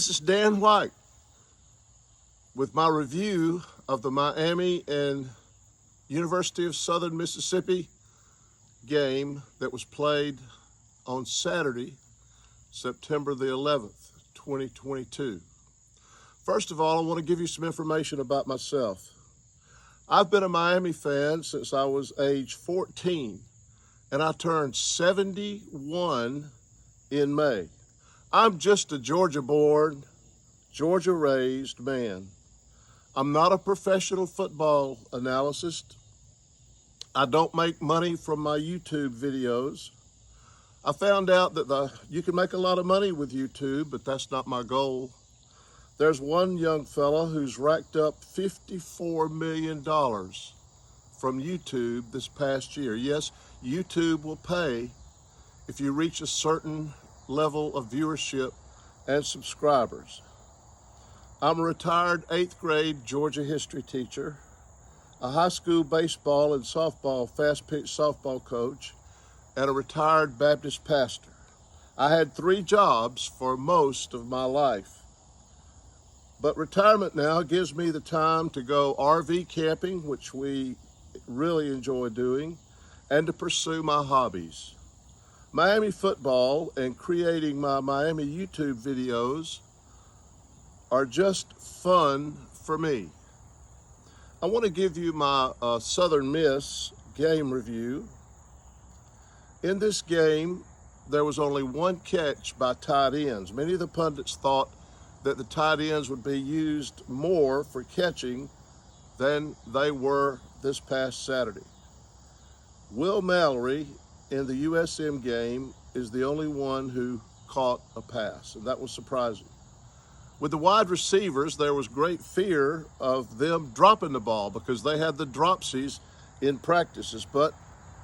This is Dan White with my review of the Miami and University of Southern Mississippi game that was played on Saturday, September the 11th, 2022. First of all, I want to give you some information about myself. I've been a Miami fan since I was age 14, and I turned 71 in May. I'm just a Georgia-born, Georgia-raised man. I'm not a professional football analyst. I don't make money from my YouTube videos. I found out that you can make a lot of money with YouTube, but that's not my goal. There's one young fella who's racked up $54 million from YouTube this past year. Yes, YouTube will pay if you reach a certain level of viewership and subscribers. I'm a retired 8th grade Georgia history teacher, a high school baseball and softball fast pitch softball coach, and a retired Baptist pastor. I had 3 jobs for most of my life. But retirement now gives me the time to go RV camping, which we really enjoy doing, and to pursue my hobbies. Miami football and creating my Miami YouTube videos are just fun for me. I want to give you my Southern Miss game review. In this game, there was only one catch by tight ends. Many of the pundits thought that the tight ends would be used more for catching than they were this past Saturday. Will Mallory in the USM game is the only one who caught a pass, and that was surprising. With the wide receivers, there was great fear of them dropping the ball because they had the dropsies in practices, but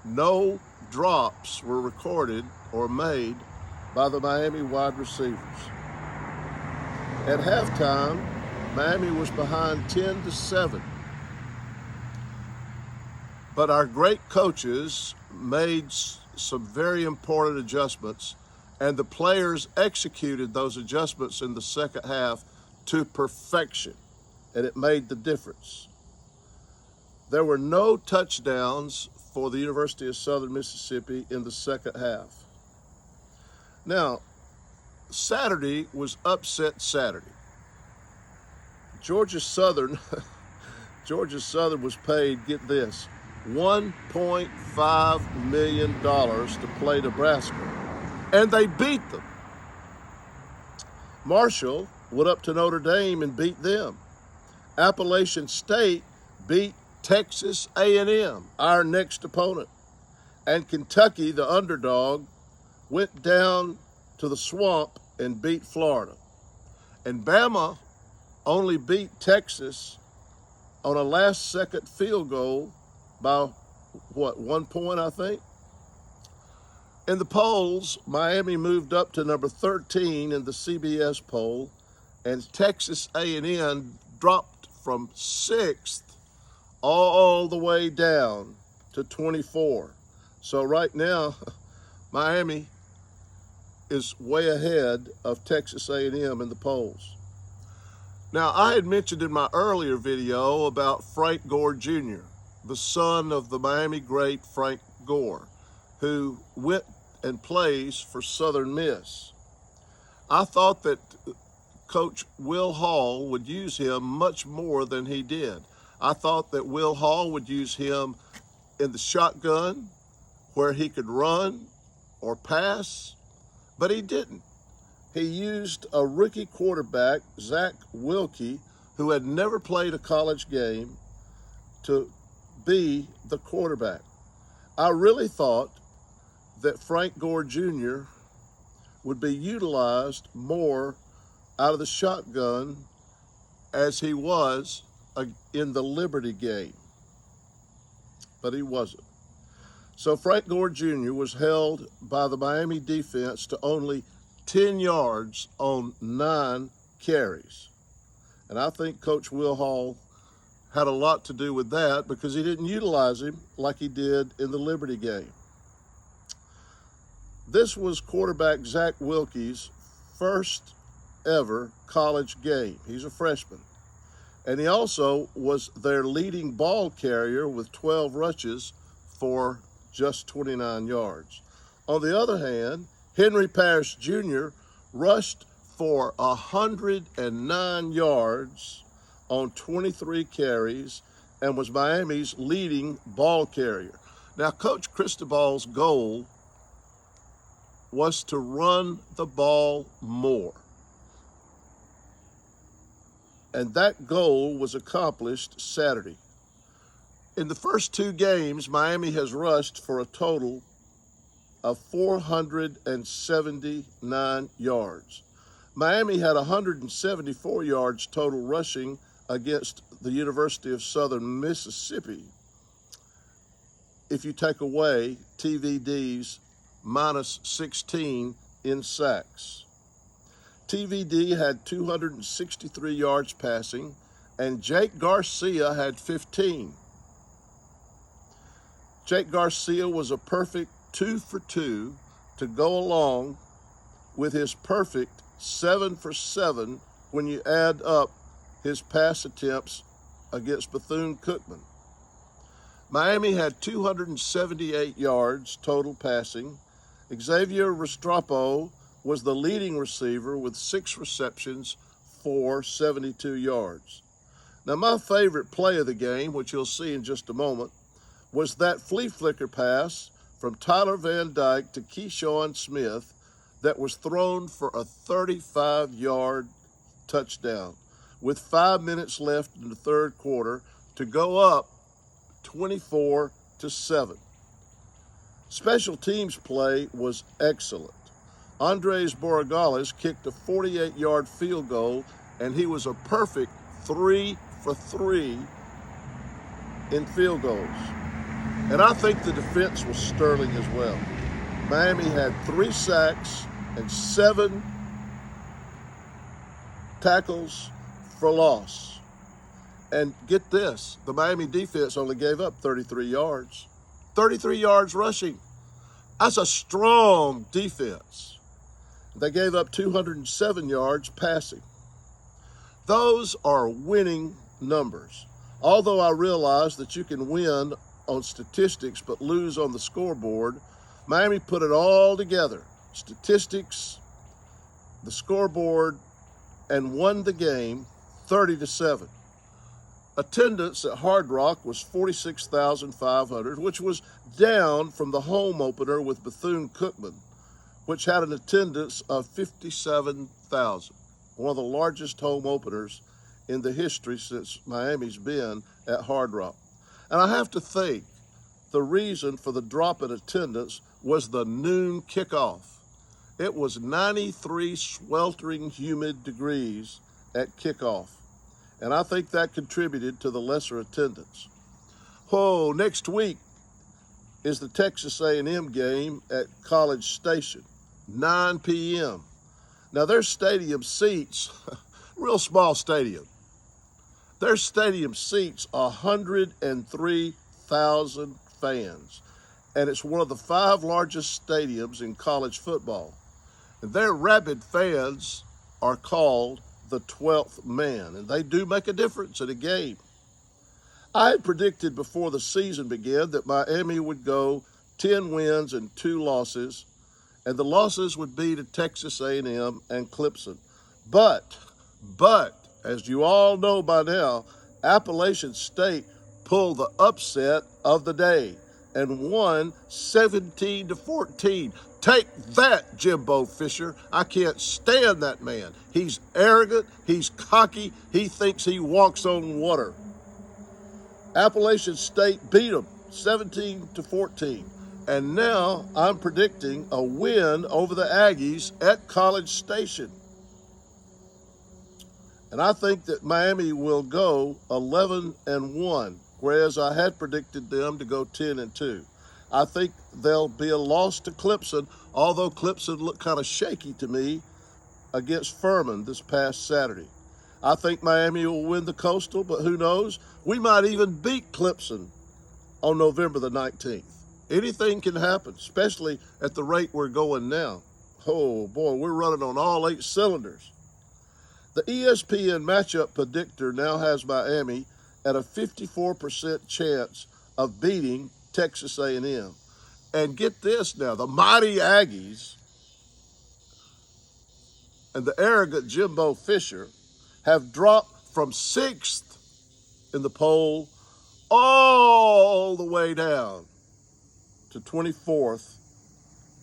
no drops were recorded or made by the Miami wide receivers. At halftime, Miami was behind 10-7. But our great coaches made some very important adjustments, and the players executed those adjustments in the second half to perfection, and it made the difference. There were no touchdowns for the University of Southern Mississippi in the second half. Now, Saturday was upset Saturday. Georgia Southern was paid, get this, $1.5 million to play Nebraska, and they beat them. Marshall went up to Notre Dame and beat them. Appalachian State beat Texas A&M, our next opponent. And Kentucky, the underdog, went down to the swamp and beat Florida. And Bama only beat Texas on a last-second field goal by, 1 point, I think? In the polls, Miami moved up to number 13 in the CBS poll, and Texas A&M dropped from 6th all the way down to 24. So right now, Miami is way ahead of Texas A&M in the polls. Now, I had mentioned in my earlier video about Frank Gore Jr., the son of the Miami great Frank Gore, who went and plays for Southern Miss. I thought that Coach Will Hall would use him much more than he did. I thought that Will Hall would use him in the shotgun where he could run or pass, but he didn't. He used a rookie quarterback, Zach Wilkie, who had never played a college game, to be the quarterback. I really thought that Frank Gore Jr. would be utilized more out of the shotgun as he was in the Liberty game, but he wasn't. So Frank Gore Jr. was held by the Miami defense to only 10 yards on 9 carries. And I think Coach Will Hall had a lot to do with that because he didn't utilize him like he did in the Liberty game. This was quarterback Zach Wilkie's first ever college game. He's a freshman. And he also was their leading ball carrier with 12 rushes for just 29 yards. On the other hand, Henry Parrish Jr. rushed for 109 yards on 23 carries and was Miami's leading ball carrier. Now, Coach Cristobal's goal was to run the ball more. And that goal was accomplished Saturday. In the first two games, Miami has rushed for a total of 479 yards. Miami had 174 yards total rushing against the University of Southern Mississippi, if you take away TVD's minus 16 in sacks. TVD had 263 yards passing, and Jake Garcia had 15. Jake Garcia was a perfect 2 for 2 to go along with his perfect 7 for 7 when you add up his pass attempts against Bethune-Cookman. Miami had 278 yards total passing. Xavier Restrepo was the leading receiver with 6 receptions for 72 yards. Now, my favorite play of the game, which you'll see in just a moment, was that flea flicker pass from Tyler Van Dyke to Keyshawn Smith that was thrown for a 35-yard touchdown with 5 minutes left in the third quarter to go up 24-7. Special teams play was excellent. Andres Borregales kicked a 48-yard field goal, and he was a perfect 3 for 3 in field goals. And I think the defense was sterling as well. Miami had 3 sacks and 7 tackles for loss. And get this, the Miami defense only gave up 33 yards. 33 yards rushing. That's a strong defense. They gave up 207 yards passing. Those are winning numbers. Although I realize that you can win on statistics but lose on the scoreboard, Miami put it all together. Statistics, the scoreboard, and won the game 30-7. Attendance at Hard Rock was 46,500, which was down from the home opener with Bethune-Cookman, which had an attendance of 57,000, one of the largest home openers in the history since Miami's been at Hard Rock. And I have to think the reason for the drop in attendance was the noon kickoff. It was 93 sweltering humid degrees at kickoff, and I think that contributed to the lesser attendance. Whoa, next week is the Texas A&M game at College Station, 9 p.m. Now, their stadium seats, real small stadium, their stadium seats 103,000 fans, and it's one of the 5 largest stadiums in college football. And their rabid fans are called the 12th man, and they do make a difference in a game. I had predicted before the season began that Miami would go 10 wins and 2 losses, and the losses would be to Texas A&M and Clemson. But, as you all know by now, Appalachian State pulled the upset of the day and won 17-14. Take that, Jimbo Fisher. I can't stand that man. He's arrogant, he's cocky, he thinks he walks on water. Appalachian State beat them 17-14. And now I'm predicting a win over the Aggies at College Station. And I think that Miami will go 11-1, whereas I had predicted them to go 10-2. I think there'll be a loss to Clemson, although Clemson looked kind of shaky to me against Furman this past Saturday. I think Miami will win the Coastal, but who knows? We might even beat Clemson on November the 19th. Anything can happen, especially at the rate we're going now. Oh, boy, we're running on all 8 cylinders. The ESPN matchup predictor now has Miami at a 54% chance of beating Texas A&M. And get this now, the mighty Aggies and the arrogant Jimbo Fisher have dropped from 6th in the poll all the way down to 24th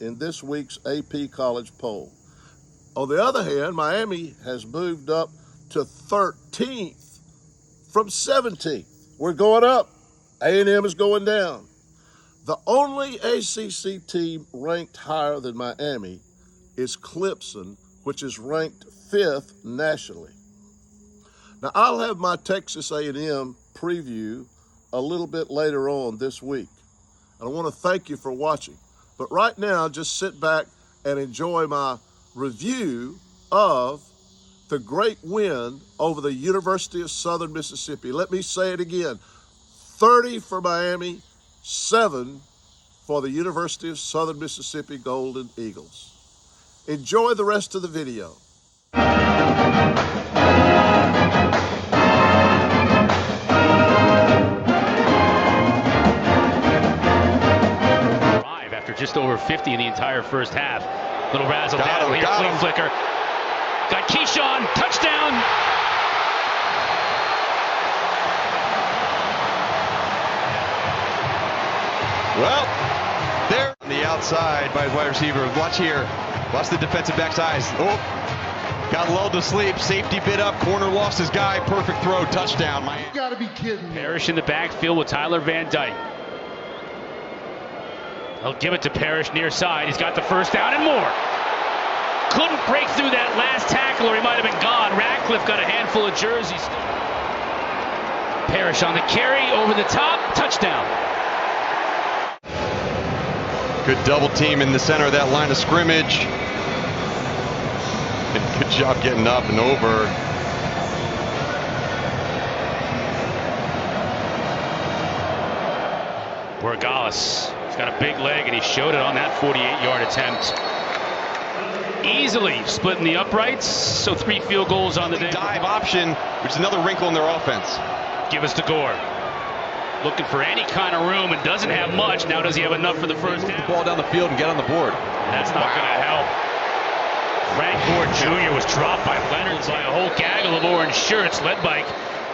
in this week's AP College poll. On the other hand, Miami has moved up to 13th from 17th. We're going up. A&M is going down. The only ACC team ranked higher than Miami is Clemson, which is ranked 5th nationally. Now, I'll have my Texas A&M preview a little bit later on this week. And I want to thank you for watching. But right now, just sit back and enjoy my review of the great win over the University of Southern Mississippi. Let me say it again. 30 for Miami, 7 for the University of Southern Mississippi Golden Eagles. Enjoy the rest of the video. After just over 50 in the entire first half. Little razzle dazzle here, flea flicker. Got Keyshawn, touchdown! Well, there on the outside by his wide receiver. Watch here. Watch the defensive back's eyes. Oh, got lulled to sleep. Safety bit up. Corner lost his guy. Perfect throw. Touchdown. Miami. You gotta be kidding me. Parrish in the backfield with Tyler Van Dyke. He'll give it to Parrish near side. He's got the first down and more. Couldn't break through that last tackle or he might have been gone. Radcliffe got a handful of jerseys. Parrish on the carry, over the top, touchdown. Good double team in the center of that line of scrimmage. And good job getting up and over. Borregales. He's got a big leg, and he showed it on that 48-yard attempt. Easily splitting the uprights, so 3 field goals on the day. Dive option, which is another wrinkle in their offense. Give us to Gore. Looking for any kind of room and doesn't have much. Now does he have enough for the first down? Move the ball down the field and get on the board. That's not going to help. Frank Gore Jr. was dropped by Leonard by a whole gaggle of orange shirts led by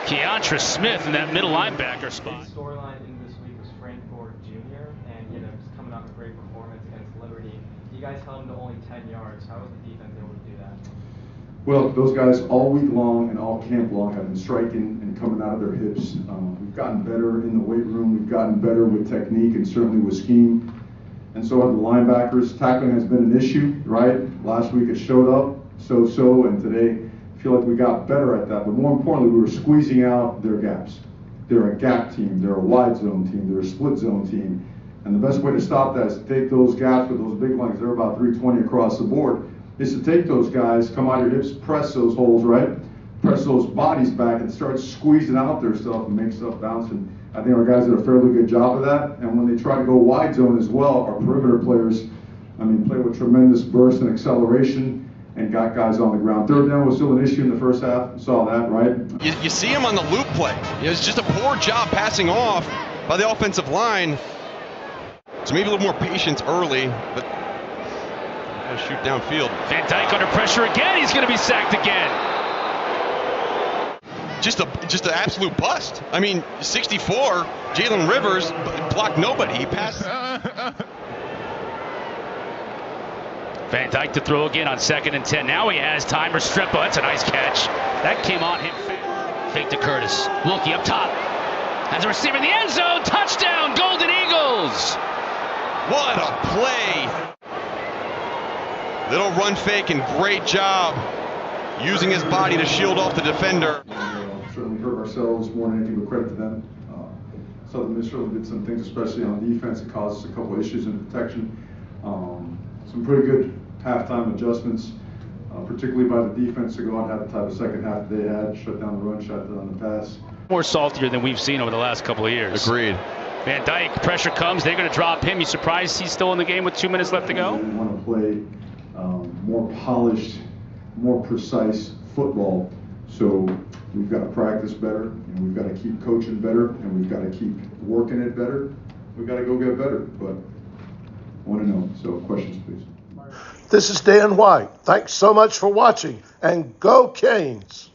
Keontra Smith in that middle linebacker spot. Storyline in this week was Frank Gore Jr. and just coming off a great performance against Liberty. You guys held him to only 10 yards. How was the defense able to do that? Well, those guys all week long and all camp long have been striking and coming out of their hips. We've gotten better in the weight room. We've gotten better with technique and certainly with scheme. And so have the linebackers. Tackling has been an issue, right? Last week it showed up so-so, and today I feel like we got better at that. But more importantly, we were squeezing out their gaps. They're a gap team. They're a wide zone team. They're a split zone team. And the best way to stop that is to take those gaps with those big ones. They're about 320 across the board. Is to take those guys, come out of your hips, press those holes, right? Press those bodies back and start squeezing out their stuff and make stuff bounce. And I think our guys did a fairly good job of that. And when they try to go wide zone as well, our perimeter players, play with tremendous burst and acceleration and got guys on the ground. Third down was still an issue in the first half. You saw that, right? You see him on the loop play. It's just a poor job passing off by the offensive line. So maybe a little more patience early, but gotta shoot downfield. Van Dyke under pressure again. He's going to be sacked again. Just an absolute bust. 64. Jalen Rivers blocked nobody. He passed. Van Dyke to throw again on 2nd and 10. Now he has time. Restrepo. That's a nice catch. That came on him. Fake to Curtis. Wilkie up top. Has a receiver in the end zone. Touchdown, Golden Eagles. What a play. Little run fake and great job using his body to shield off the defender. Certainly hurt ourselves more than anything, but credit to them. Southern Miss really did some things, especially on defense, that caused us a couple of issues in protection. Some pretty good halftime adjustments, particularly by the defense to go out and have the type of second half they had, shut down the run, shut down the pass. More saltier than we've seen over the last couple of years. Agreed. Van Dyke, pressure comes. They're going to drop him. You surprised he's still in the game with 2 minutes left to go? They want to play more polished, more precise football. So we've got to practice better, and we've got to keep coaching better, and we've got to keep working it better. We've got to go get better, but I want to know. So questions, please. This is Dan White. Thanks so much for watching, and go Canes!